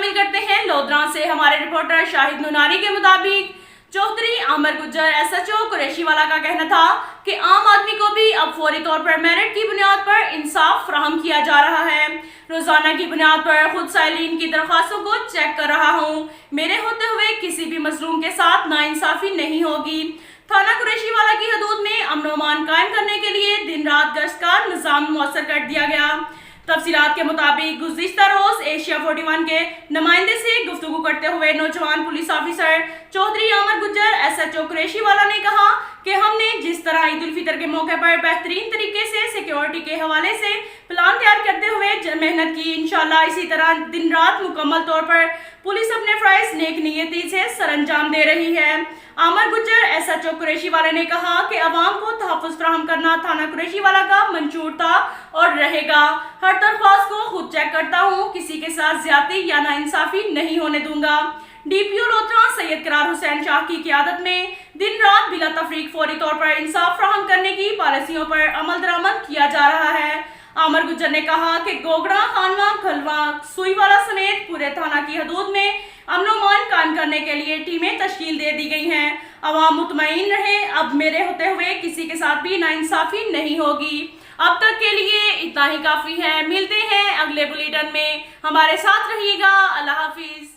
शामिल करते हैं लोधरा से हमारे रिपोर्टर शाहिद नुनारी के मुताबिक चौधरी आमर गुज्जर एसएचओ कुरैशीवाला का कहना था कि आम आदमी को भी अब फौरी तौर पर मेरिट की बुनियाद पर इंसाफ फराहम किया जा रहा है। रोजाना की बुनियाद पर खुद साइलिन की दरख्वास्तों को चेक कर रहा हूँ। मेरे होते हुए किसी भी मजलूम के साथ नाइंसाफी नहीं होगी। थाना कुरैशीवाला की हदूद में अमन अमान कायम करने के लिए दिन रात गश्त का निजाम मुअस्सर कर दिया गया। तफसीलात के मुताबिक गुज़िश्ता रोज एशिया 41 के नुमाइंदे से गुफ्तगू करते हुए नौजवान पुलिस ऑफिसर चौधरी आमर गुज्जर एसएचओ कुरैशीवाला ने कहा कि हमने जिस तरह ईद उल फितर के मौके पर बेहतरीन तरीके से सिक्योरिटी के हवाले से प्लान तैयार करते हुए मेहनत की, इंशाल्लाह इसी तरह दिन रात मुकम्मल तौर पर पुलिस अपने फ़राइज़ नेक नियती से सरअंजाम दे रही है। आमर गुज्जर एसएचओ कुरैशीवाला ने कहा कि अवाम को तहफ़्फ़ुज़ फराहम करना थाना कुरैशीवाला का मंशूर था और रहेगा। हर दरख्वास्त को खुद चेक करता हूँ, किसी के साथ ज्यादती या नाइंसाफी नहीं होने दूंगा। डीपीओ लोधरा सैयद करार हुसैन शाह की क़यादत में दिन रात बिला तफरीक फौरी तौर पर इंसाफ फराहम करने की पॉलिसियों पर अमल दरामद किया जा रहा है। आमर गुज्जर ने कहा कि गोगड़ा, खानवा, खलवा, सुईवाला समेत पूरे थाना की हदूद में अमन अमान कायम करने के लिए टीमें तश्कील दे दी गई हैं। अवाम मुतमईन रहे, अब मेरे होते हुए किसी के साथ भी नाइंसाफी नहीं होगी। अब तक के लिए इतना ही काफ़ी है। मिलते हैं अगले बुलेटिन में, हमारे साथ रहिएगा। अल्लाह हाफिज।